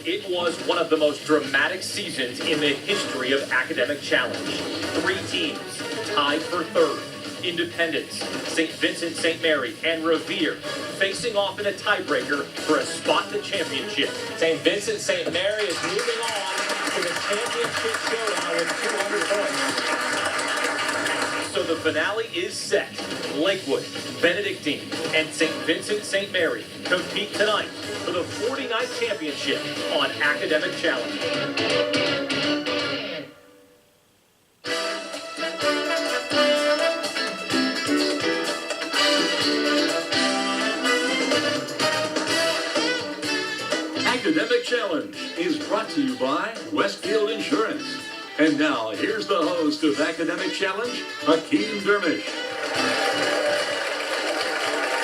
It was one of the most dramatic seasons in the history of Academic Challenge. 3 teams tied for third. Independence, St. Vincent St. Mary, and Revere facing off in a tiebreaker for a spot in the championship. St. Vincent St. Mary is moving on to the championship showdown with 200 points. So the finale is set. Lakewood, Benedictine, and St. Vincent St. Mary compete tonight for the 49th championship on Academic Challenge. Academic Challenge is brought to you by Westfield Insurance. And now, here's the host of Academic Challenge, Hakeem Dermish.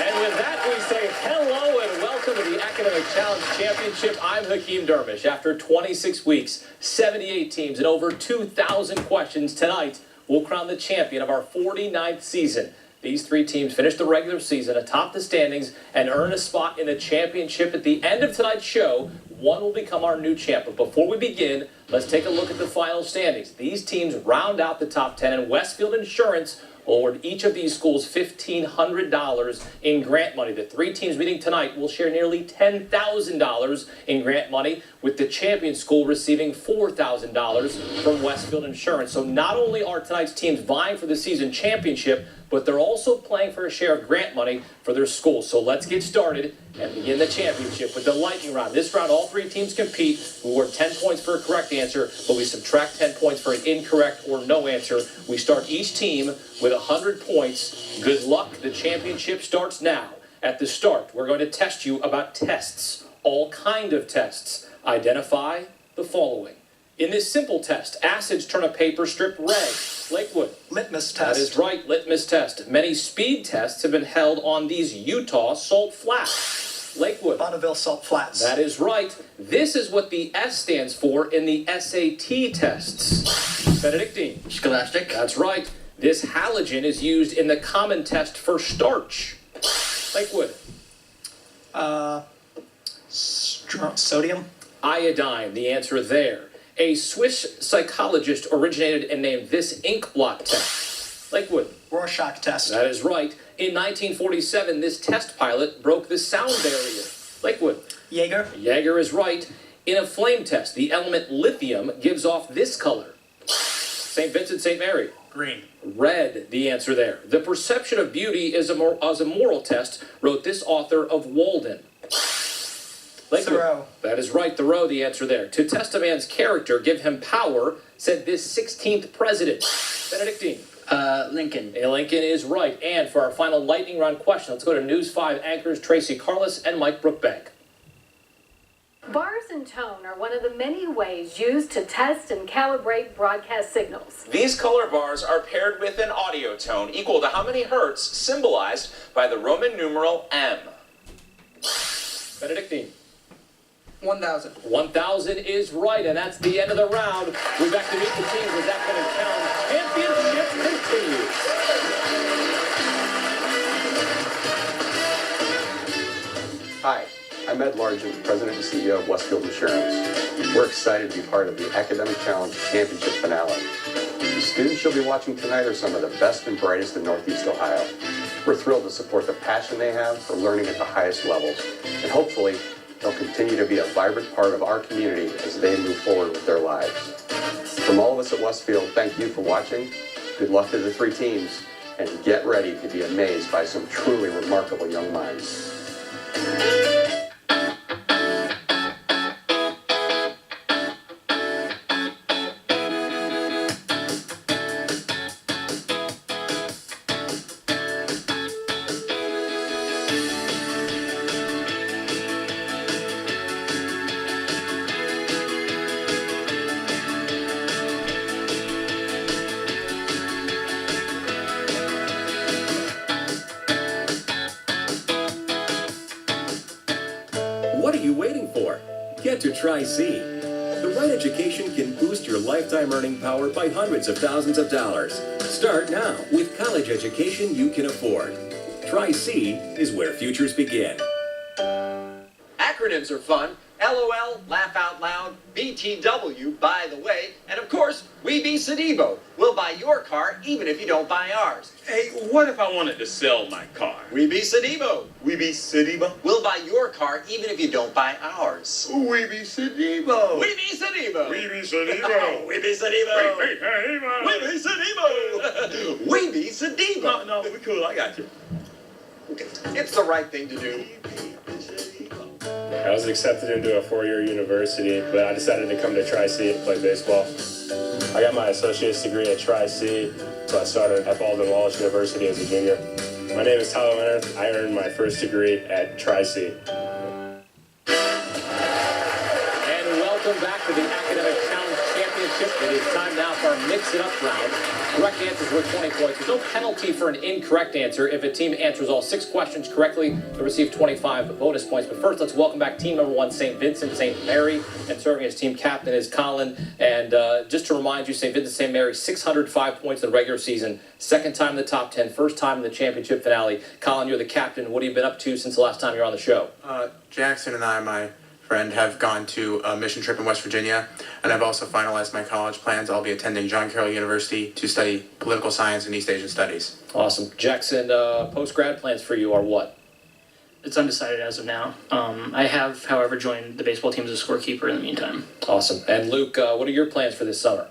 And with that, we say hello and welcome to the Academic Challenge Championship. I'm Hakeem Dermish. After 26 weeks, 78 teams, and over 2,000 questions, tonight we'll crown the champion of our 49th season. These 3 teams finish the regular season atop the standings and earn a spot in the championship. At the end of tonight's show, one will become our new champ. But before we begin, let's take a look at the final standings. These teams round out the top 10, and Westfield Insurance will award each of these schools $1,500 in grant money. The 3 teams meeting tonight will share nearly $10,000 in grant money, with the champion school receiving $4,000 from Westfield Insurance. So not only are tonight's teams vying for the season championship, but they're also playing for a share of grant money for their school. So let's get started and begin the championship with the lightning round. This round, all 3 teams compete. We award 10 points for a correct answer, but we subtract 10 points for an incorrect or no answer. We start each team with 100 points. Good luck. The championship starts now. At the start, we're going to test you about tests, all kind of tests. Identify the following. In this simple test, acids turn a paper strip red. Lakewood. Litmus test. That is right, litmus test. Many speed tests have been held on these Utah salt flats. Lakewood. Bonneville salt flats. That is right. This is what the S stands for in the SAT tests. Benedictine. Scholastic. That's right. This halogen is used in the common test for starch. Lakewood. Sodium. Iodine, the answer there. A Swiss psychologist originated and named this ink blot test. Lakewood. Rorschach test. That is right. In 1947, this test pilot broke the sound barrier. Lakewood. Jaeger. Jaeger is right. In a flame test, the element lithium gives off this color. St. Vincent St. Mary. Green. Red, the answer there. The perception of beauty is a moral test, wrote this author of Walden. Lakewood. Thoreau. That is right, Thoreau, the answer there. To test a man's character, give him power, said this 16th president. Benedictine. Lincoln. Lincoln is right. And for our final lightning round question, let's go to News 5 anchors Tracy Carlos and Mike Brookbank. Bars and tone are one of the many ways used to test and calibrate broadcast signals. These color bars are paired with an audio tone equal to how many hertz, symbolized by the Roman numeral M? Benedictine. 1,000. 1,000 is right, and that's the end of the round. We're back to meet the teams as that kind of challenge championship continues. Hi, I'm Ed Largent, President and CEO of Westfield Insurance. We're excited to be part of the Academic Challenge Championship finale. The students you'll be watching tonight are some of the best and brightest in Northeast Ohio. We're thrilled to support the passion they have for learning at the highest levels, and hopefully, they'll continue to be a vibrant part of our community as they move forward with their lives. From all of us at Westfield, thank you for watching. Good luck to the 3 teams, and get ready to be amazed by some truly remarkable young minds. What are you waiting for? Get to Tri-C. The right education can boost your lifetime earning power by hundreds of thousands of dollars. Start now with college education you can afford. Tri-C is where futures begin. Acronyms are fun, LOL, laugh out loud, BTW, by the way, and of course, We Be Sedibo. We'll buy your car even if you don't buy ours. Hey, what if I wanted to sell my car? We Be Sedibo. We be Sediba? We'll buy your car even if you don't buy ours. We be Sedibo. We Be Sedibo. We be Sedibo. We Be Sedibo. Hey, hey, hey, We Be Sedibo. We Be Sedibo. No, we cool. I got you. It's the right thing to do. I was accepted into a four-year university, but I decided to come to Tri-C to play baseball. I got my associate's degree at Tri-C, so I started at Baldwin Wallace University as a junior. My name is Tyler Leonard. I earned my first degree at Tri-C. And welcome back to the Academic Challenge Championship. It is time now for our Mix It Up round. Correct answers worth 20 points. There's no penalty for an incorrect answer. If a team answers all 6 questions correctly, they'll receive 25 bonus points. But first, let's welcome back team number 1, St. Vincent St. Mary. And serving as team captain is Colin. And just to remind you, St. Vincent St. Mary, 605 points in the regular season. Second time in the top 10, first time in the championship finale. Colin, you're the captain. What have you been up to since the last time you're on the show? Jackson and I, my friend, have gone to a mission trip in West Virginia, and I've also finalized my college plans. I'll be attending John Carroll University to study political science and East Asian studies. Awesome. Jackson, post-grad plans for you are what? It's undecided as of now. I have, however, joined the baseball team as a scorekeeper in the meantime. Awesome. And Luke, what are your plans for this summer?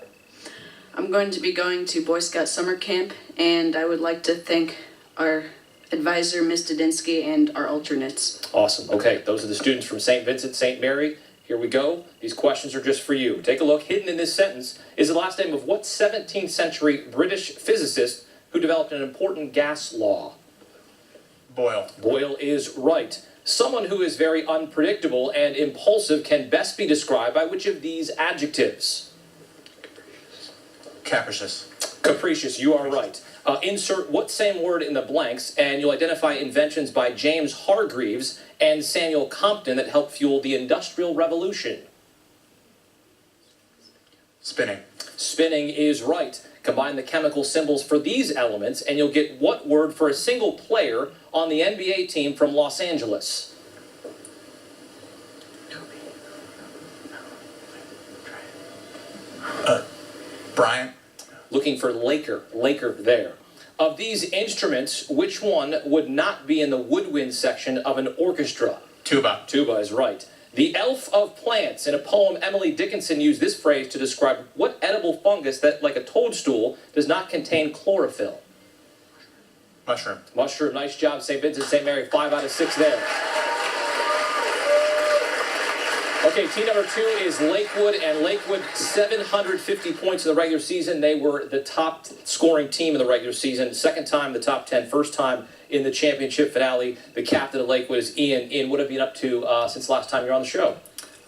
I'm going to be going to Boy Scout summer camp, and I would like to thank our advisor, Ms. Dudinsky, and our alternates. Awesome. Okay, those are the students from St. Vincent St. Mary. Here we go. These questions are just for you. Take a look. Hidden in this sentence is the last name of what 17th century British physicist who developed an important gas law? Boyle. Boyle is right. Someone who is very unpredictable and impulsive can best be described by which of these adjectives? Capricious. Capricious, you are right. Insert what same word in the blanks, and you'll identify inventions by James Hargreaves and Samuel Compton that helped fuel the Industrial Revolution. Spinning. Spinning is right. Combine the chemical symbols for these elements, and you'll get what word for a single player on the NBA team from Los Angeles? Bryant. Looking for Laker. Laker there. Of these instruments, which one would not be in the woodwind section of an orchestra? Tuba. Tuba is right. The elf of plants. In a poem, Emily Dickinson used this phrase to describe what edible fungus that, like a toadstool, does not contain chlorophyll? Mushroom. Mushroom. Nice job, St. Vincent St. Mary. 5 out of 6 there. Okay, team number 2 is Lakewood, and Lakewood, 750 points in the regular season. They were the top scoring team in the regular season. Second time in the top 10, first time in the championship finale. The captain of Lakewood is Ian. Ian, what have you been up to since last time you're on the show?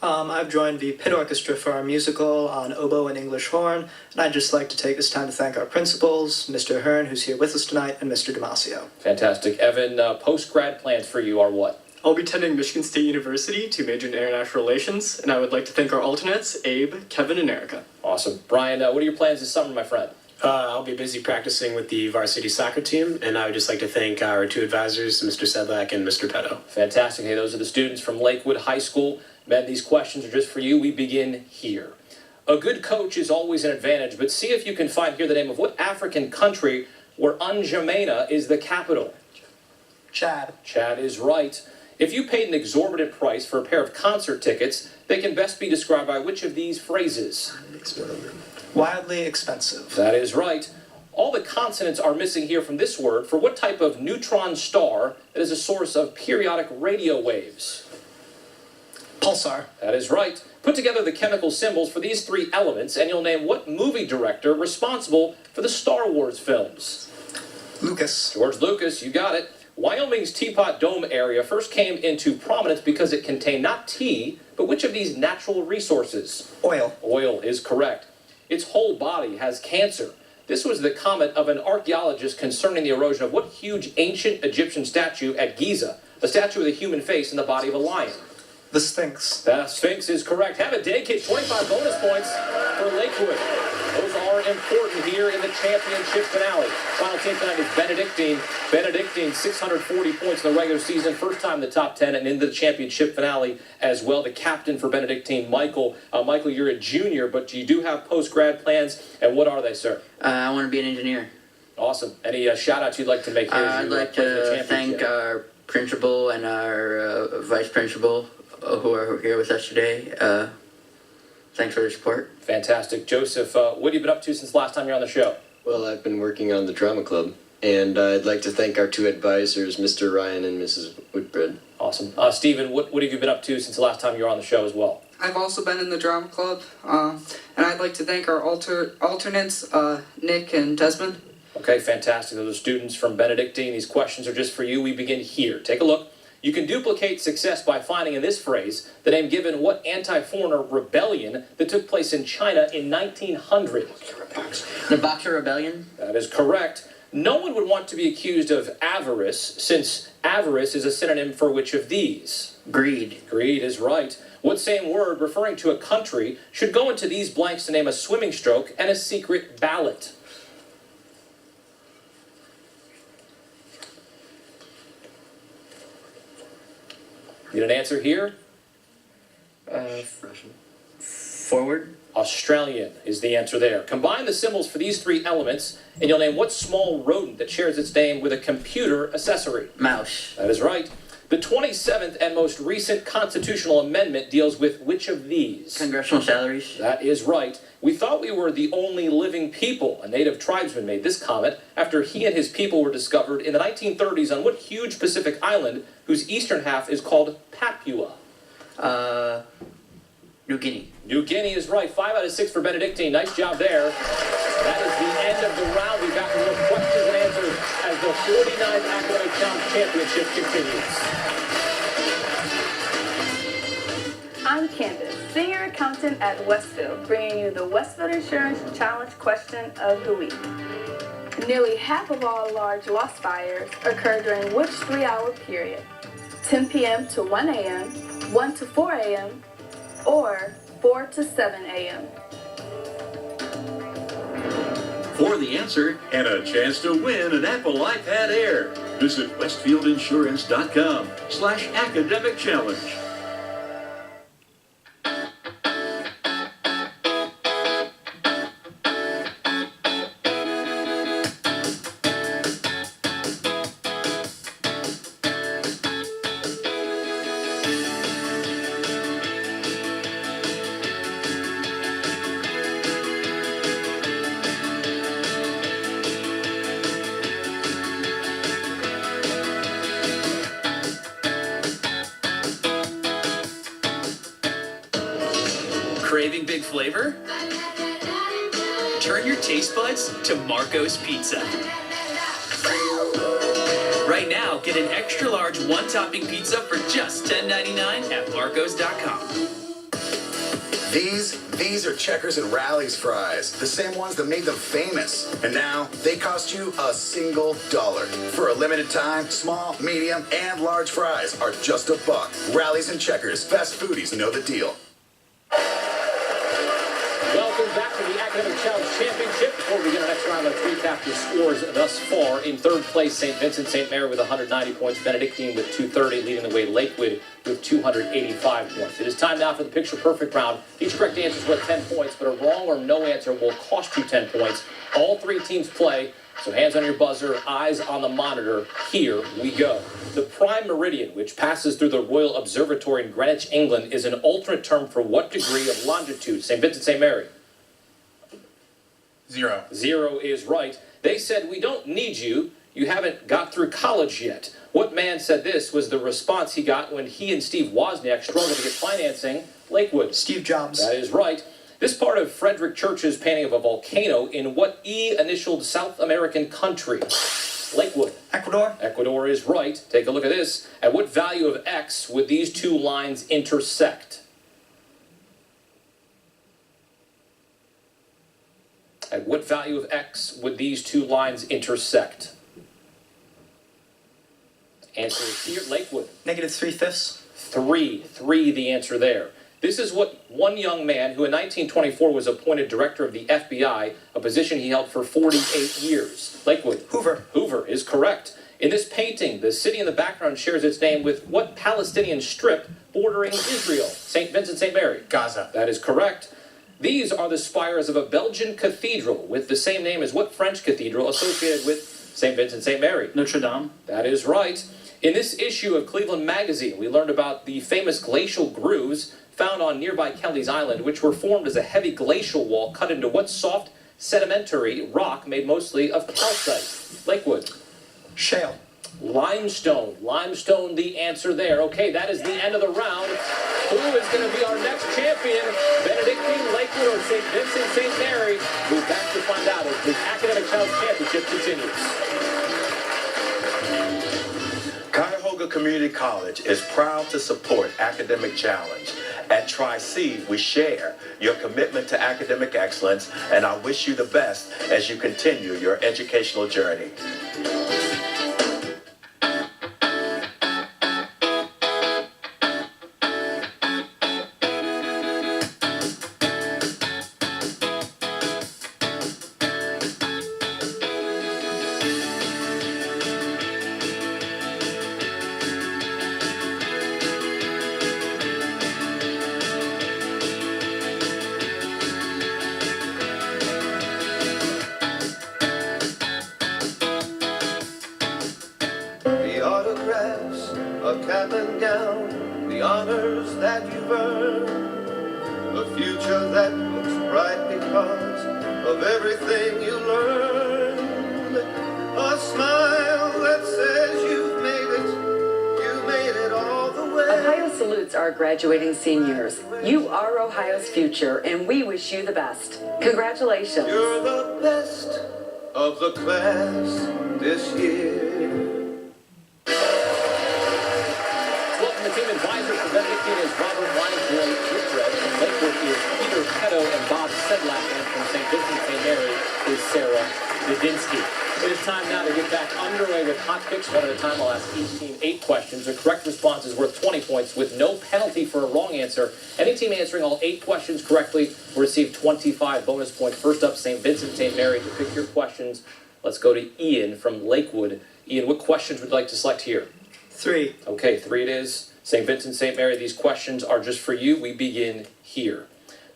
I've joined the pit orchestra for our musical on oboe and English horn, and I'd just like to take this time to thank our principals, Mr. Hearn, who's here with us tonight, and Mr. Damasio. Fantastic. Evan, post-grad plans for you are what? I'll be attending Michigan State University to major in international relations, and I would like to thank our alternates, Abe, Kevin, and Erica. Awesome. Brian, what are your plans this summer, my friend? I'll be busy practicing with the varsity soccer team, and I would just like to thank our 2 advisors, Mr. Sedlak and Mr. Petto. Fantastic. Hey, those are the students from Lakewood High School. Men, these questions are just for you. We begin here. A good coach is always an advantage, but see if you can find here the name of what African country where N'Djamena is the capital. Chad. Chad is right. If you paid an exorbitant price for a pair of concert tickets, they can best be described by which of these phrases? Wildly expensive. That is right. All the consonants are missing here from this word for what type of neutron star that is a source of periodic radio waves? Pulsar. That is right. Put together the chemical symbols for these 3 elements, and you'll name what movie director responsible for the Star Wars films? Lucas. George Lucas, you got it. Wyoming's Teapot Dome area first came into prominence because it contained not tea, but which of these natural resources? Oil. Oil is correct. Its whole body has cancer. This was the comment of an archaeologist concerning the erosion of what huge ancient Egyptian statue at Giza? A statue with a human face and the body of a lion. The Sphinx. The Sphinx is correct. Have a day, kid. 25 bonus points for Lakewood. Those are important here in the championship finale. Final team tonight is Benedictine. Benedictine, 640 points in the regular season, first time in the top 10 and in the championship finale as well. The captain for Benedictine, Michael. Michael, you're a junior, but you do have post-grad plans, and what are they, sir? I want to be an engineer. Awesome. Any shout-outs you'd like to make here? I'd like to thank our principal and our vice principal who are here with us today. Thanks for their support. Fantastic. Joseph, what have you been up to since the last time you're on the show? Well, I've been working on the drama club, and I'd like to thank our two advisors, Mr. Ryan and Mrs. Whitbread. Awesome. Stephen, what have you been up to since the last time you were on the show as well? I've also been in the drama club, and I'd like to thank our alternates, Nick and Desmond. Okay, fantastic. Those are students from Benedictine. These questions are just for you. We begin here. Take a look. You can duplicate success by finding in this phrase the name given what anti-foreigner rebellion that took place in China in 1900. The Boxer Rebellion? That is correct. No one would want to be accused of avarice, since avarice is a synonym for which of these? Greed. Greed is right. What same word referring to a country should go into these blanks to name a swimming stroke and a secret ballot? Need an answer here? Forward. Australian is the answer there. Combine the symbols for these three elements, and you'll name what small rodent that shares its name with a computer accessory. Mouse. That is right. The 27th and most recent constitutional amendment deals with which of these? Congressional salaries. That is right. We thought we were the only living people. A native tribesman made this comment after he and his people were discovered in the 1930s on what huge Pacific island whose eastern half is called Papua? New Guinea. New Guinea is right. 5 out of 6 for Benedictine. Nice job there. That is the end of the round. We've got more questions and answers as the 49th Academic Challenge Championship continues. I'm Candace, Senior Accountant at Westfield, bringing you the Westfield Insurance Challenge question of the week. Nearly half of all large loss fires occur during which 3-hour period? 10 p.m. to 1 a.m., 1 to 4 a.m., or 4 to 7 a.m.? For the answer and a chance to win an Apple iPad Air, visit westfieldinsurance.com/academic challenge. Craving big flavor? Turn your taste buds to Marco's Pizza. Right now, get an extra large one-topping pizza for just $10.99 at marcos.com. These are Checkers and Rally's fries, the same ones that made them famous. And now they cost you $1. For a limited time, small, medium, and large fries are just $1. Rally's and Checkers, fast foodies know the deal. Welcome back to the Academic Challenge Championship. Before we begin our next round, let's recap your scores thus far. In third place, St. Vincent St. Mary with 190 points, Benedictine with 230, leading the way Lakewood with 285 points. It is time now for the Picture Perfect round. Each correct answer is worth 10 points, but a wrong or no answer will cost you 10 points. All three teams play, so hands on your buzzer, eyes on the monitor. Here we go. The prime meridian, which passes through the Royal Observatory in Greenwich, England, is an alternate term for what degree of longitude? St. Vincent St. Mary. 0. 0 is right. They said, we don't need you. You haven't got through college yet. What man said this was the response he got when he and Steve Wozniak struggled to get financing? Lakewood. Steve Jobs. That is right. This part of Frederick Church's painting of a volcano in what E-initialed South American country? Lakewood. Ecuador. Ecuador is right. Take a look at this. At what value of x would these two lines intersect? At what value of x would these two lines intersect? Answer is here, Lakewood. -3/5. 3 the answer there. This is what one young man who in 1924 was appointed director of the FBI, a position he held for 48 years. Lakewood. Hoover. Hoover is correct. In this painting, the city in the background shares its name with what Palestinian strip bordering Israel? St. Vincent, St. Mary. Gaza. That is correct. These are the spires of a Belgian cathedral with the same name as what French cathedral associated with St. Vincent, St. Mary? Notre Dame. That is right. In this issue of Cleveland Magazine, we learned about the famous glacial grooves found on nearby Kelly's Island, which were formed as a heavy glacial wall cut into what soft sedimentary rock made mostly of calcite? Lakewood. Shale. Limestone. Limestone, the answer there. Okay, that is the end of the round. Who is going to be our next champion? Benedictine, Lakewood, or St. Vincent, St. Mary? We're back to find out as the Academic Challenge Championship continues. Cuyahoga Community College is proud to support Academic Challenge. At Tri-C, we share your commitment to academic excellence, and I wish you the best as you continue your educational journey. Autographs, a cap and gown, the honors that you've earned, a future that looks bright because of everything you learned, a smile that says you've made it all the way. Ohio salutes our graduating seniors. You are Ohio's future, and we wish you the best. Congratulations. You're the best of the class this year. Welcome to Team Advisor for Benedictine is Robert Whitbread. From Lakewood is Peter Petto and Bob Sedlak. And from St. Vincent St. Mary is Sarah Vidinsky. It is time now to get back underway with hot picks. One at a time, I'll ask each team 8 questions. A correct response is worth 20 points with no penalty for a wrong answer. Any team answering all 8 questions correctly will receive 25 bonus points. First up, St. Vincent St. Mary. To pick your questions, let's go to Ian from Lakewood. Ian, what questions would you like to select here? 3. Okay, 3 it is. St. Vincent St. Mary, these questions are just for you. We begin here.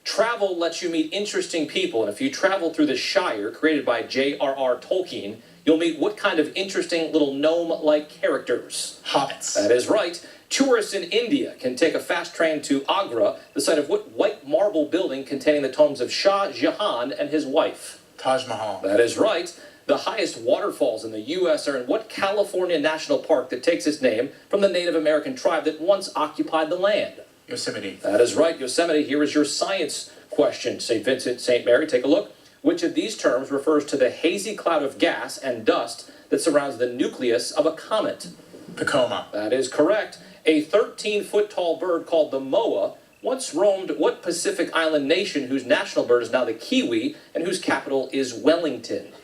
Travel lets you meet interesting people, and if you travel through the Shire, created by J.R.R. Tolkien, you'll meet what kind of interesting little gnome-like characters? Hobbits. That is right. Tourists in India can take a fast train to Agra, the site of what white marble building containing the tombs of Shah Jahan and his wife? Taj Mahal. That is right. The highest waterfalls in the U.S. are in what California national park that takes its name from the Native American tribe that once occupied the land? Yosemite. That is right, Yosemite. Here is your science question. St. Vincent, St. Mary, take a look. Which of these terms refers to the hazy cloud of gas and dust that surrounds the nucleus of a comet? Tacoma. That is correct. A 13-foot-tall bird called the moa once roamed what Pacific island nation whose national bird is now the kiwi and whose capital is Wellington?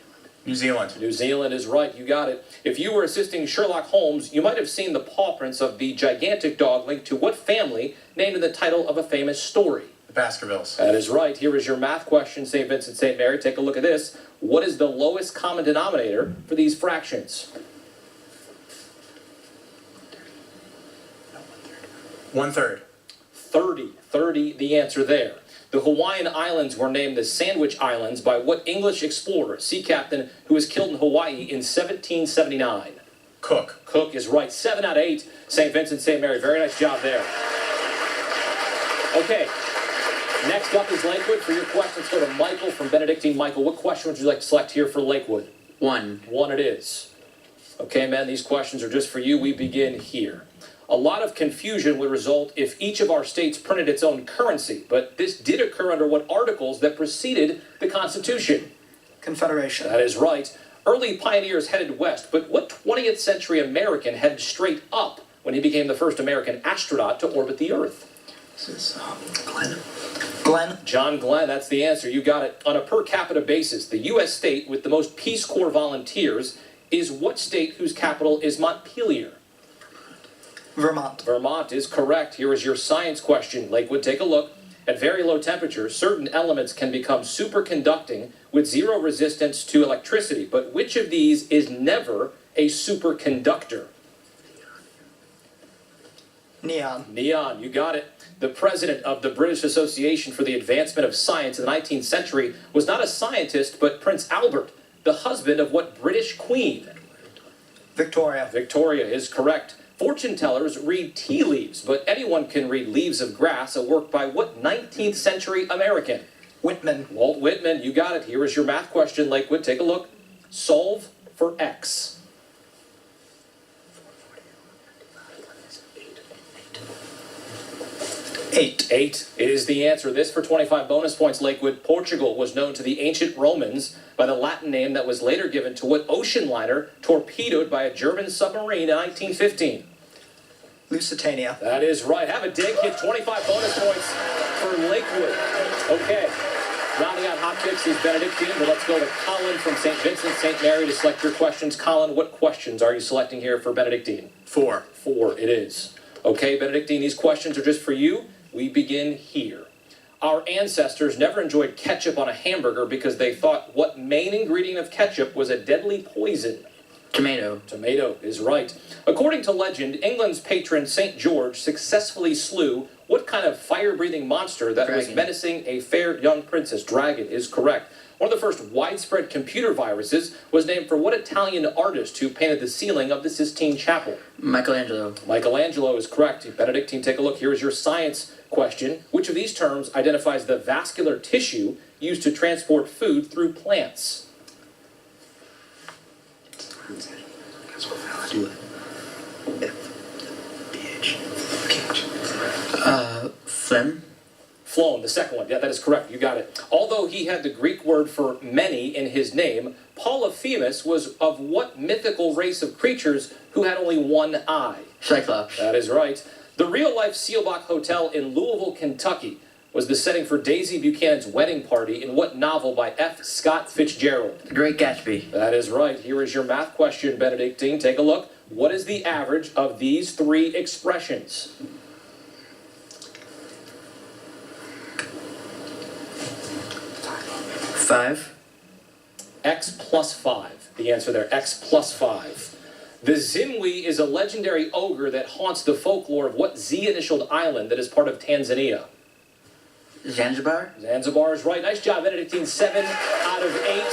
New Zealand. New Zealand is right, you got it. If you were assisting Sherlock Holmes, you might have seen the paw prints of the gigantic dog linked to what family named in the title of a famous story? The Baskervilles. That is right. Here is your math question, St. Vincent St. Mary. Take a look at this. What is the lowest common denominator for these fractions? 1/3. 30. 30, the answer there. The Hawaiian Islands were named the Sandwich Islands by what English explorer, sea captain, who was killed in Hawaii in 1779? Cook. Cook is right. 7 out of 8. St. Vincent St. Mary. Very nice job there. Okay. Next up is Lakewood. For your question, let's go to Michael from Benedictine. Michael, what question would you like to select here for Lakewood? 1. 1 it is. Okay, man, these questions are just for you. We begin here. A lot of confusion would result if each of our states printed its own currency, but this did occur under what articles that preceded the Constitution? Confederation. That is right. Early pioneers headed west, but what 20th century American headed straight up when he became the first American astronaut to orbit the Earth? This is Glenn. John Glenn, that's the answer. You got it. On a per capita basis, the U.S. state with the most Peace Corps volunteers is what state whose capital is Montpelier? Vermont. Vermont is correct. Here is your science question. Lakewood, take a look. At very low temperatures, certain elements can become superconducting with zero resistance to electricity. But which of these is never a superconductor? Neon. Neon, you got it. The president of the British Association for the Advancement of Science in the 19th century was not a scientist, but Prince Albert, the husband of what British queen? Victoria. Victoria is correct. Fortune tellers read tea leaves, but anyone can read Leaves of Grass, a work by what 19th century American? Whitman. Walt Whitman, you got it. Here is your math question, Lakewood. Take a look. Solve for X. 8. 8 is the answer. This for 25 bonus points, Lakewood. Portugal was known to the ancient Romans by the Latin name that was later given to what ocean liner torpedoed by a German submarine in 1915? Lusitania. That is right. Have a dig. Hit 25 bonus points for Lakewood. Okay. Rounding out hot picks is Benedictine, but let's go to Colin from St. Vincent St. Mary to select your questions. Colin, what questions are you selecting here for Benedictine? 4. 4 it is. Okay, Benedictine, these questions are just for you. We begin here. Our ancestors never enjoyed ketchup on a hamburger because they thought what main ingredient of ketchup was a deadly poison? Tomato. Tomato is right. According to legend, England's patron St. George successfully slew what kind of fire-breathing monster that was menacing a fair young princess? Dragon is correct. One of the first widespread computer viruses was named for what Italian artist who painted the ceiling of the Sistine Chapel? Michelangelo. Michelangelo is correct. Benedictine, take a look. Here is your science question. Which of these terms identifies the vascular tissue used to transport food through plants? Phlegm. Phloem, the second one. Yeah, that is correct. You got it. Although he had the Greek word for many in his name, Polyphemus was of what mythical race of creatures who had only one eye? Cyclops. That is right. The real-life Seelbach Hotel in Louisville, Kentucky was the setting for Daisy Buchanan's wedding party in what novel by F. Scott Fitzgerald? The Great Gatsby. That is right. Here is your math question, Benedictine. Take a look. What is the average of these three expressions? 5. X plus 5. The answer there, X plus 5. The Zimwi is a legendary ogre that haunts the folklore of what Z-initialed island that is part of Tanzania? Zanzibar? Zanzibar is right. Nice job, Benedictine. 7 out of 8.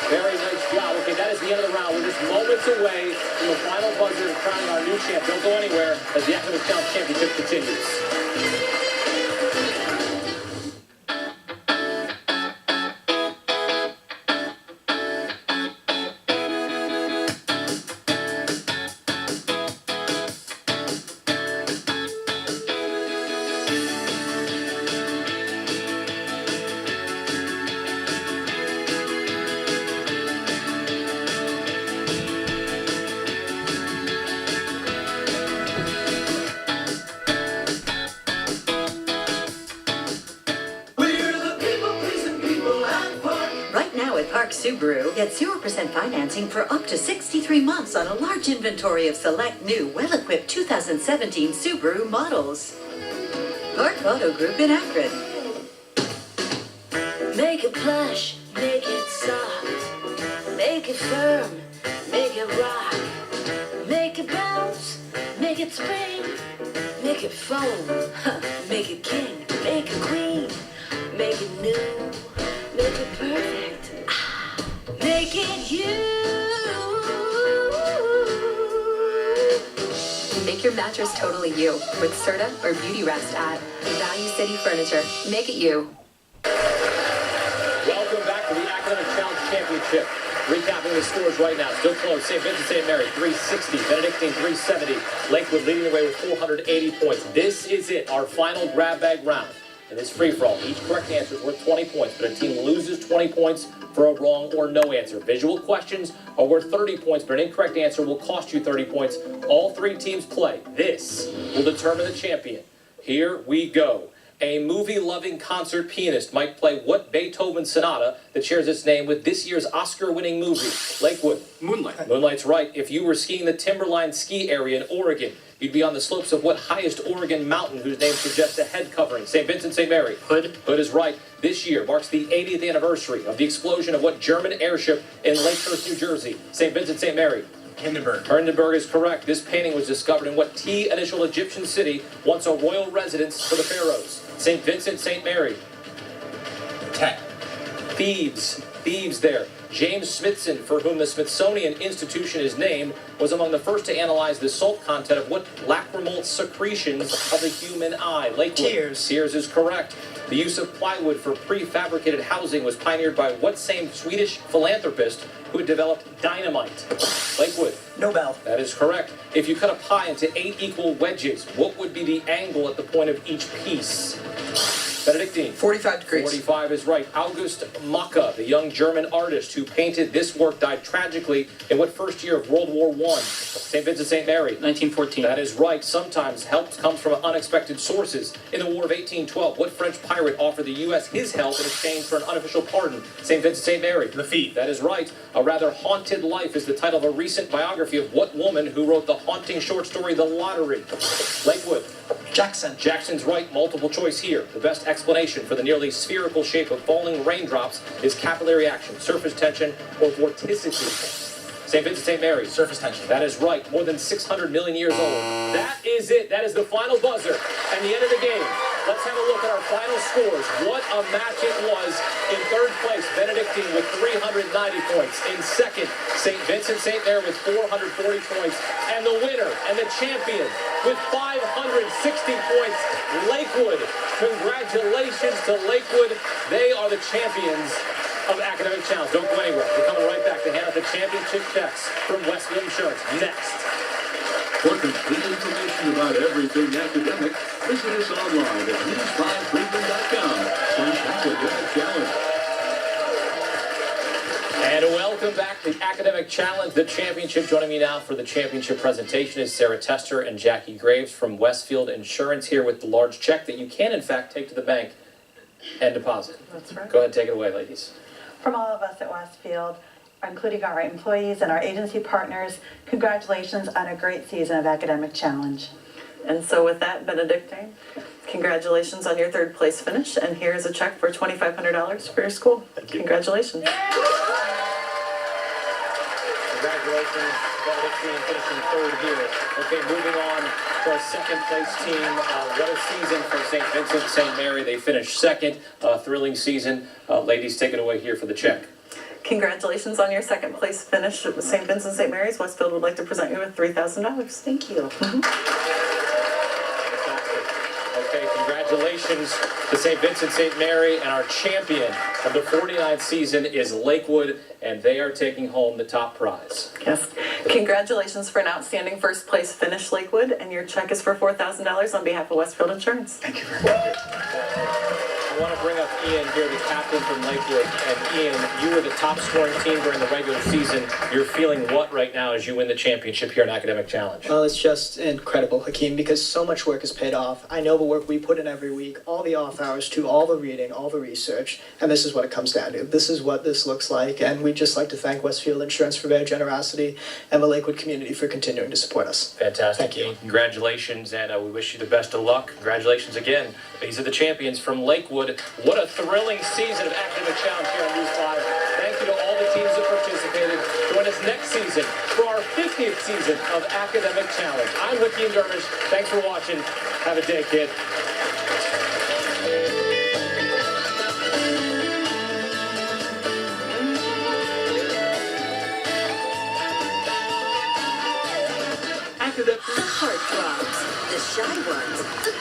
Very nice job. Okay, that is the end of the round. We're just moments away from the final buzzer and crowning our new champ. Don't go anywhere as the Academic Challenge Championship continues. Subaru, get 0% financing for up to 63 months on a large inventory of select new, well-equipped 2017 Subaru models. Park Auto Group in Akron. Make it plush, make it soft, make it firm, make it rock, make it bounce, make it spring, make it foam, make it king, make it queen, make it new, make it perfect. Make it you. Make your mattress totally you with Serta or Beauty Rest at Value City Furniture. Make it you. Welcome back to the Academic Challenge Championship. Recapping the scores right now. Still close. St. Vincent St. Mary, 360. Benedictine, 370. Lakewood leading the way with 480 points. This is it, our final grab bag round. In this free-for-all, each correct answer is worth 20 points, but a team loses 20 points for a wrong or no answer. Visual questions are worth 30 points, but an incorrect answer will cost you 30 points. All three teams play. This will determine the champion. Here we go. A movie-loving concert pianist might play what Beethoven sonata that shares its name with this year's Oscar-winning movie? Lakewood. Moonlight. Moonlight's right. If you were skiing the Timberline ski area in Oregon, you'd be on the slopes of what highest Oregon mountain whose name suggests a head covering? St. Vincent, St. Mary. Hood. Hood is right. This year marks the 80th anniversary of the explosion of what German airship in Lakehurst, New Jersey? St. Vincent, St. Mary. Hindenburg. Hindenburg is correct. This painting was discovered in what T initial Egyptian city, once a royal residence for the pharaohs? St. Vincent, St. Mary. Tet. Thebes. Thebes there. James Smithson, for whom the Smithsonian Institution is named, was among the first to analyze the salt content of what lacrimal secretions of the human eye? Lakewood. Tears. Tears is correct. The use of plywood for prefabricated housing was pioneered by what same Swedish philanthropist who had developed dynamite? Lakewood. Nobel. That is correct. If you cut a pie into 8 equal wedges, what would be the angle at the point of each piece? Benedictine. 45 degrees. 45 is right. August Macke, the young German artist who painted this work, died tragically in what first year of World War I? St. Vincent, St. Mary. 1914. That is right. Sometimes help comes from unexpected sources. In the War of 1812, what French pirate offered the U.S. his help in exchange for an unofficial pardon? St. Vincent, St. Mary. Lafitte. That is right. A Rather Haunted Life is the title of a recent biography of what woman who wrote the haunting short story The Lottery? Lakewood. Jackson. Jackson's right. Multiple choice here. The best explanation for the nearly spherical shape of falling raindrops is capillary action, surface tension, or vorticity. St. Vincent, St. Mary. Surface tension. That is right. More than 600 million years old. That is it. That is the final buzzer and the end of the game. Let's have a look at our final scores. What a match it was. In third place, Benedictine with 390 points. In second, St. Vincent, St. Mary with 440 points. And the winner and the champion with 560 points, Lakewood. Congratulations to Lakewood. They are the champions of Academic Challenge. Don't go anywhere. We're coming right back to hand out the championship checks from Westfield Insurance. Next. For complete information about everything academic, visit us online at news5cleveland.com/academic challenge. And welcome back to Academic Challenge, the championship. Joining me now for the championship presentation is Sarah Tester and Jackie Graves from Westfield Insurance, here with the large check that you can, in fact, take to the bank and deposit. That's right. Go ahead and take it away, ladies. From all of us at Westfield, including our employees and our agency partners, congratulations on a great season of Academic Challenge. And so with that, Benedictine, congratulations on your third place finish, and here's a check for $2,500 for your school. Congratulations. Congratulations, Benedictine, finishing third here. Okay, moving on to our second place team. What a season for St. Vincent, St. Mary. They finished second. Thrilling season. Ladies, take it away here for the check. Congratulations on your second place finish at St. Vincent St. Mary's. Westfield would like to present you with $3,000. Thank you. Okay, congratulations to St. Vincent St. Mary, and our champion of the 49th season is Lakewood, and they are taking home the top prize. Yes. Congratulations for an outstanding first place finish, Lakewood, and your check is for $4,000 on behalf of Westfield Insurance. Thank you very much. I want to bring up Ian here, the captain from Lakewood. And Ian, you were the top scoring team during the regular season. You're feeling what right now as you win the championship here in Academic Challenge? Well, it's just incredible, Hakeem, because so much work has paid off. I know the work we put in every week, all the off hours to all the reading, all the research, and this is what it comes down to. This is what this looks like, and we'd just like to thank Westfield Insurance for their generosity and the Lakewood community for continuing to support us. Fantastic. Thank you. Congratulations, and we wish you the best of luck. Congratulations again. These are the champions from Lakewood. What a thrilling season of Academic Challenge here on News 5. Thank you to all the teams that participated. Join us next season for our 50th season of Academic Challenge. I'm Hakeem Dermish. Thanks for watching. Have a day, kid. The heartthrobs, the shy ones, the